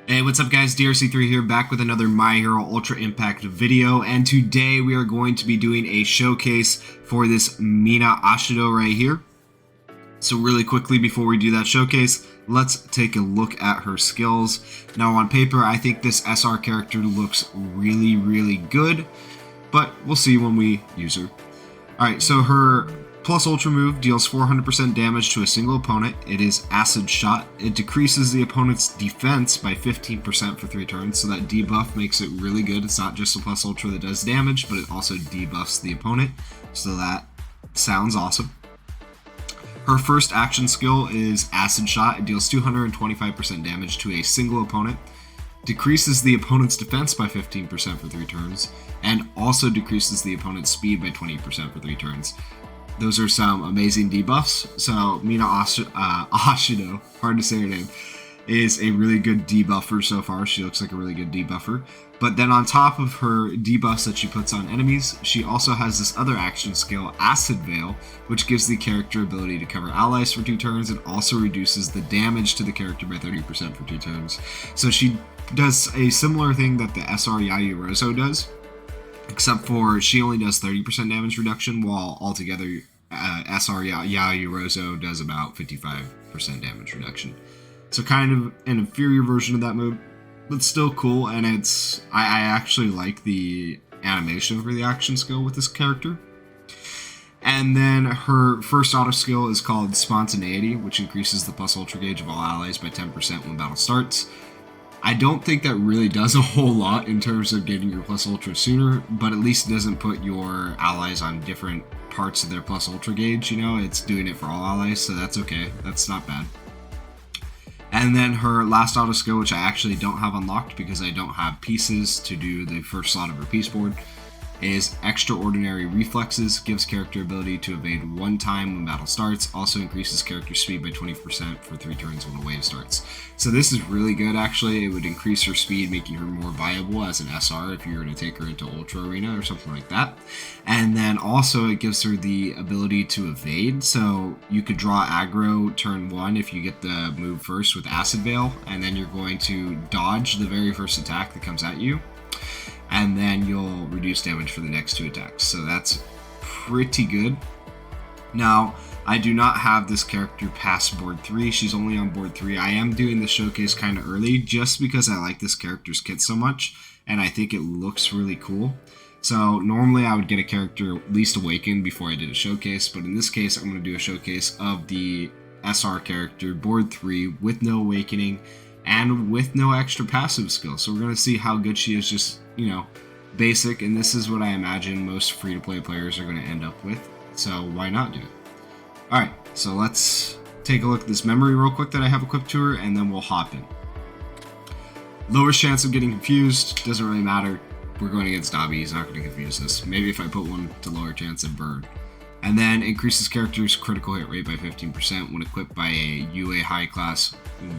Hey, what's up guys, DRC3 here, back with another My Hero Ultra Impact video, and today we are going to be doing a showcase for this Mina Ashido right here. So really quickly before we do that showcase, let's take a look at her skills. Now on paper, I think this SR character looks really good, but we'll see when we use her. Alright, so her plus ultra move deals 400% damage to a single opponent. It is Acid Shot. It decreases the opponent's defense by 15% for 3 turns, so that debuff makes it really good. It's not just a plus ultra that does damage, but it also debuffs the opponent, so that sounds awesome. Her first action skill is Acid Shot. It deals 225% damage to a single opponent, decreases the opponent's defense by 15% for 3 turns, and also decreases the opponent's speed by 20% for 3 turns. Those are some amazing debuffs. So Mina Ashido, hard to say her name, is a really good debuffer so far. She looks like a really good debuffer. But then on top of her debuffs that she puts on enemies, she also has this other action skill, Acid Veil, which gives the character ability to cover allies for 2 turns and also reduces the damage to the character by 30% for 2 turns. So she does a similar thing that the SR Yayorozo does, except for she only does 30% damage reduction, while altogether SR Yayorozo does about 55% damage reduction. So kind of an inferior version of that move, but still cool, and I actually like the animation for the action skill with this character. And then her first auto skill is called Spontaneity, which increases the plus ultra gauge of all allies by 10% when battle starts. I don't think that really does a whole lot in terms of getting your plus ultra sooner, but at least it doesn't put your allies on different parts of their plus ultra gauge, you know, it's doing it for all allies, so that's okay, that's not bad. And then her last auto skill, which I actually don't have unlocked because I don't have pieces to do the first slot of her piece board, is Extraordinary Reflexes. Gives character ability to evade 1 time when battle starts. Also increases character speed by 20% for 3 turns when a wave starts. So this is really good actually. It would increase her speed, making her more viable as an SR if you were to take her into Ultra Arena or something like that. And then also it gives her the ability to evade. So you could draw aggro turn 1 if you get the move first with Acid Veil, and then you're going to dodge the very first attack that comes at you, and then you'll reduce damage for the next 2 attacks. So that's pretty good. Now, I do not have this character past board 3. She's only on board 3. I am doing the showcase kind of early just because I like this character's kit so much, and I think it looks really cool. So normally I would get a character at least awakened before I did a showcase, but in this case I'm going to do a showcase of the SR character, board 3, with no awakening and with no extra passive skill. So we're going to see how good she is, just, you know, basic, and this is what I imagine most free-to-play players are going to end up with, so why not do it? Alright, so let's take a look at this memory real quick that I have equipped to her, and then we'll hop in. Lowest chance of getting confused, doesn't really matter. We're going against Dobby, he's not going to confuse us. Maybe if I put one to lower chance of burn. And then increases character's critical hit rate by 15% when equipped by a UA high class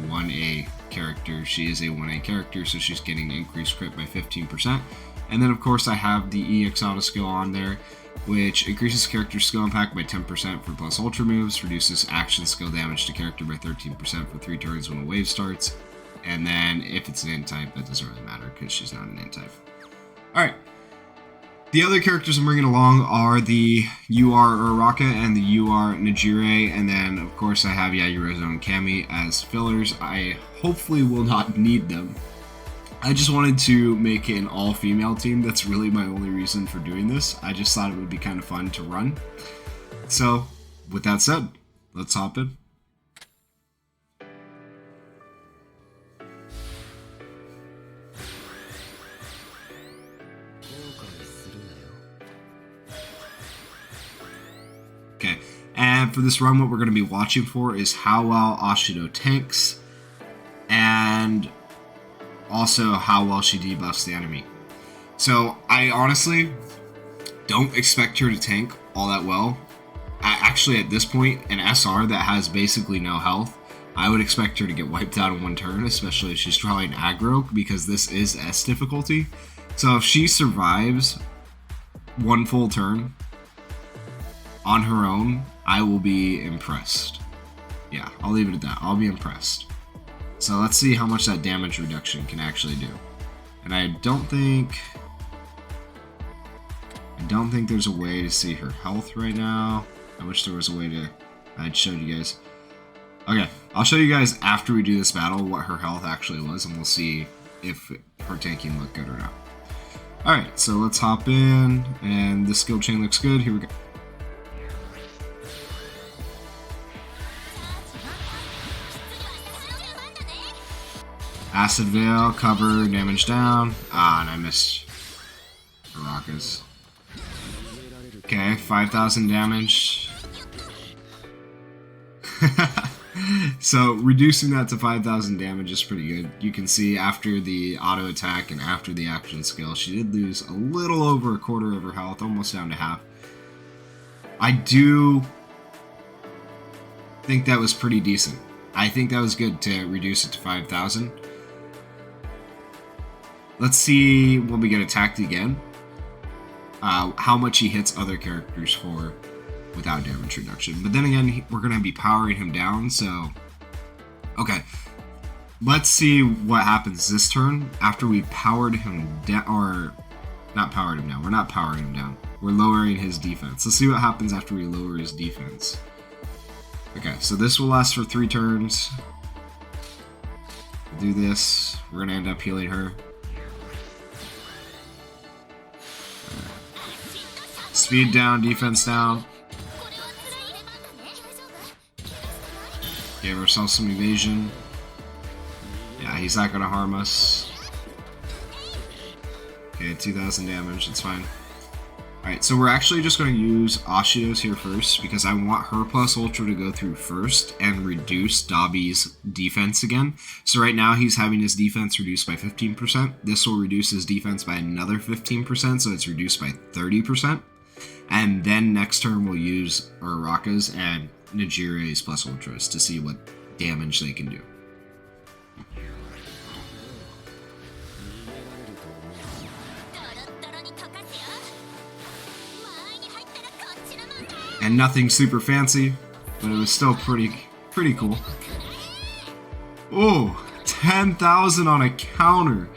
1A character. She is a 1A character, so she's getting increased crit by 15%. And then of course I have the EX auto skill on there, which increases character skill impact by 10% for plus ultra moves, reduces action skill damage to character by 13% for 3 turns when a wave starts. And then if it's an int type, that doesn't really matter because she's not an int type. Alright. The other characters I'm bringing along are the UR Uraraka and the UR Najire, and then of course I have Yayorozo and Kami as fillers. I hopefully will not need them. I just wanted to make an all-female team. That's really my only reason for doing this. I just thought it would be kind of fun to run. So, with that said, let's hop in. Okay, and for this run what we're going to be watching for is how well Ashido tanks, and also how well she debuffs the enemy. So I honestly don't expect her to tank all that well. Actually at this point, an SR that has basically no health, I would expect her to get wiped out in 1 turn, especially if she's drawing aggro, because this is S difficulty. So if she survives 1 full turn on her own, I will be impressed. Yeah, I'll leave it at that. I'll be impressed. So let's see how much that damage reduction can actually do. And I don't think there's a way to see her health right now. I wish there was a way to. I'd showed you guys. Okay, I'll show you guys after we do this battle what her health actually was, and we'll see if her tanking looked good or not. Alright, so let's hop in, and the skill chain looks good. Here we go. Acid Veil, cover, damage down. Ah, and I missed Baraka's. Okay, 5,000 damage. So reducing that to 5,000 damage is pretty good. You can see after the auto attack and after the action skill, she did lose a little over a quarter of her health, almost down to half. I do think that was pretty decent. I think that was good to reduce it to 5,000. Let's see when we get attacked again, how much he hits other characters for without damage reduction. But then again, we're going to be powering him down, so... Okay, let's see what happens this turn after we powered him down, or not powered him down, we're not powering him down. We're lowering his defense. Let's see what happens after we lower his defense. Okay, so this will last for 3 turns. We'll do this. We're going to end up healing her. Speed down, defense down. Gave ourselves some evasion. Yeah, he's not going to harm us. Okay, 2,000 damage, it's fine. Alright, so we're actually just going to use Ashido's here first, because I want her plus Ultra to go through first and reduce Dabi's defense again. So right now he's having his defense reduced by 15%. This will reduce his defense by another 15%, so it's reduced by 30%. And then next turn we'll use Uraraka's and Nijire's plus Ultras to see what damage they can do. And nothing super fancy, but it was still pretty cool. Oh, 10,000 on a counter.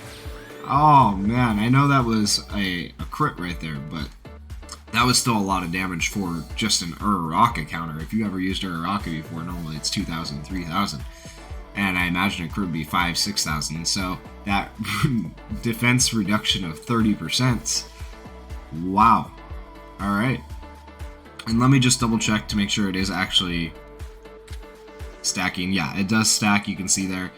Oh man, I know that was a crit right there, but that was still a lot of damage for just an Uraraka counter. If you ever used Uraraka before, normally it's 2,000, 3,000. And I imagine it could be 5,000, 6,000. So that defense reduction of 30%. Wow. Alright. And let me just double check to make sure it is actually stacking. Yeah, it does stack. You can see there.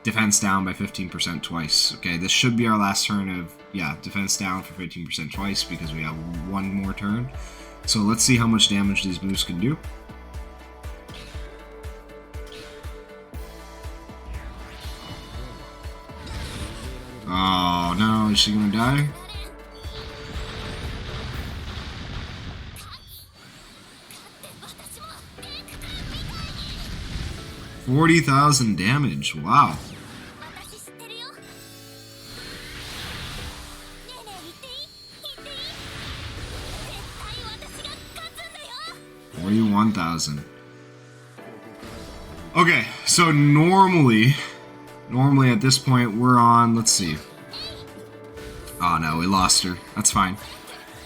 Defense down by 15% twice. Okay, this should be our last turn of, yeah, defense down for 15% twice because we have one more turn. So let's see how much damage these moves can do. Oh no, is she gonna die? $40,000 damage, wow. 41,000. Okay, so normally at this point we're on, let's see. Oh no, we lost her. That's fine.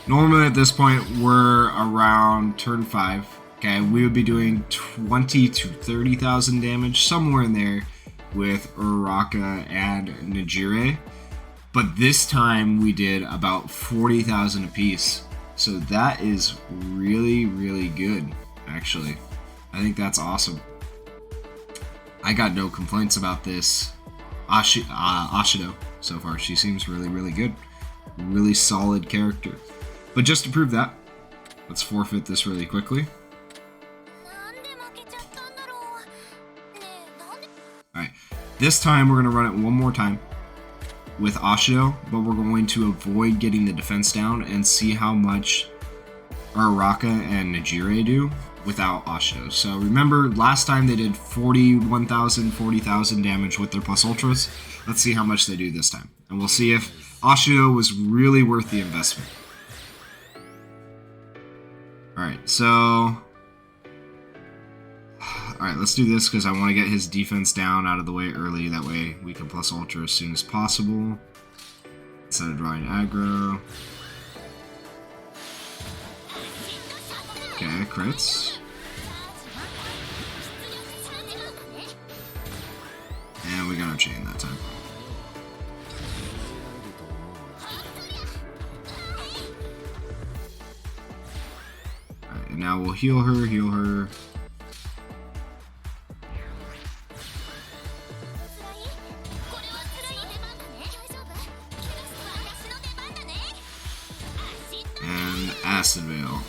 Normally at this point we're around turn 5. Okay, we would be doing 20 to 30,000 damage, somewhere in there, with Uraraka and Nijire. But this time we did about 40,000 apiece. So that is really, really good, actually. I think that's awesome. I got no complaints about this Ashido so far. She seems really, really good. Really solid character. But just to prove that, let's forfeit this really quickly. Alright, this time we're going to run it one more time with Ashido, but we're going to avoid getting the defense down and see how much Uraraka and Nijire do without Ashido. So remember, last time they did 41,000, 40,000 damage with their plus ultras. Let's see how much they do this time. And we'll see if Ashido was really worth the investment. Alright, so Alright, let's do this because I want to get his defense down out of the way early. That way we can plus ultra as soon as possible. Instead of drawing aggro. Okay, crits. And we got our chain that time. Alright, and now we'll heal her, And Acid Veil.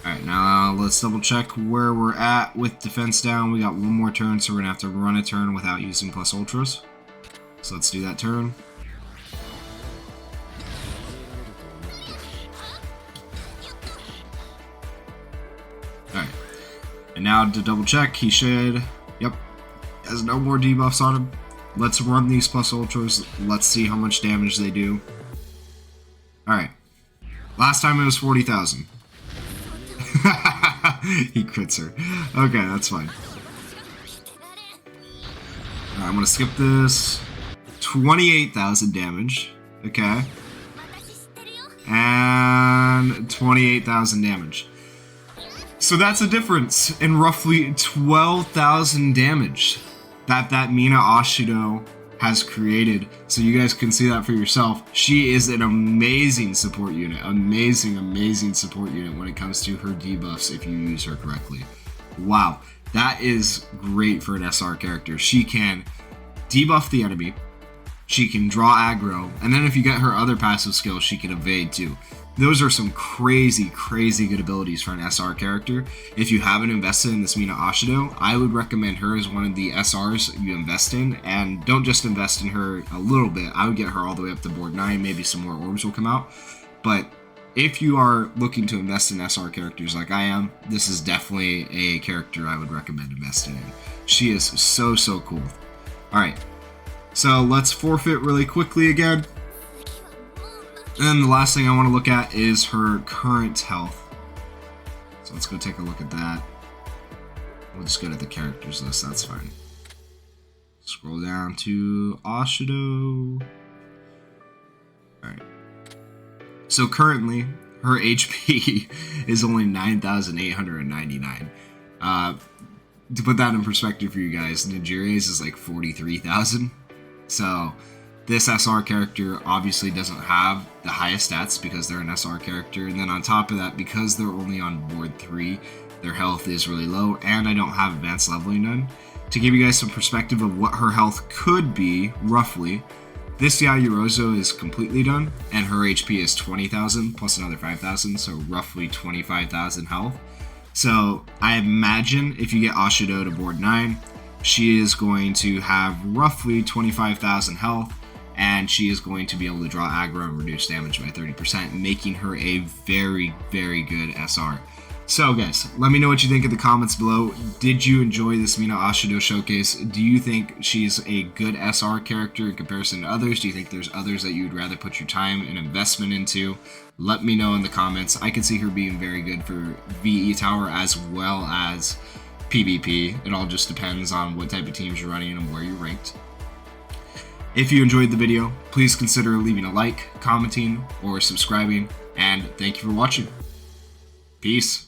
Alright, now let's double check where we're at with defense down. We got one more turn, so we're gonna have to run a turn without using plus ultras. So let's do that turn. Alright, and now to double check, he should, yep, has no more debuffs on him. Let's run these plus ultras. Let's see how much damage they do. Alright. Last time it was 40,000. He crits her. Okay, that's fine. Alright, I'm gonna skip this. 28,000 damage. Okay. And 28,000 damage. So that's a difference in roughly 12,000 damage that Mina Ashido has created. So you guys can see that for yourself. She is an amazing support unit. Amazing support unit when it comes to her debuffs if you use her correctly. Wow, that is great for an SR character. She can debuff the enemy, she can draw aggro, and then if you get her other passive skills, she can evade too. Those are some crazy good abilities for an SR character. If you haven't invested in this Mina Ashido, I would recommend her as one of the SRs you invest in, and don't just invest in her a little bit. I would get her all the way up to board 9, maybe some more orbs will come out. But if you are looking to invest in SR characters like I am, this is definitely a character I would recommend investing in. She is so cool. Alright, so let's forfeit really quickly again. And then the last thing I want to look at is her current health. So let's go take a look at that. We'll just go to the characters list, that's fine. Scroll down to Ashido. Alright. So currently, her HP is only 9,899. To put that in perspective for you guys, Nigiria's is like 43,000. So this SR character obviously doesn't have the highest stats because they're an SR character, and then on top of that, because they're only on board 3, their health is really low, and I don't have advanced leveling done. To give you guys some perspective of what her health could be, roughly, this Yayorozo is completely done, and her HP is 20,000 plus another 5,000, so roughly 25,000 health. So I imagine if you get Ashido to board 9, she is going to have roughly 25,000 health, and she is going to be able to draw aggro and reduce damage by 30%, making her a very good SR. So guys, let me know what you think in the comments below. Did you enjoy this Mina Ashido showcase? Do you think she's a good SR character in comparison to others? Do you think there's others that you would rather put your time and investment into? Let me know in the comments. I can see her being very good for VE Tower as well as PvP. It all just depends on what type of teams you're running and where you're ranked. If you enjoyed the video, please consider leaving a like, commenting, or subscribing, and thank you for watching. Peace.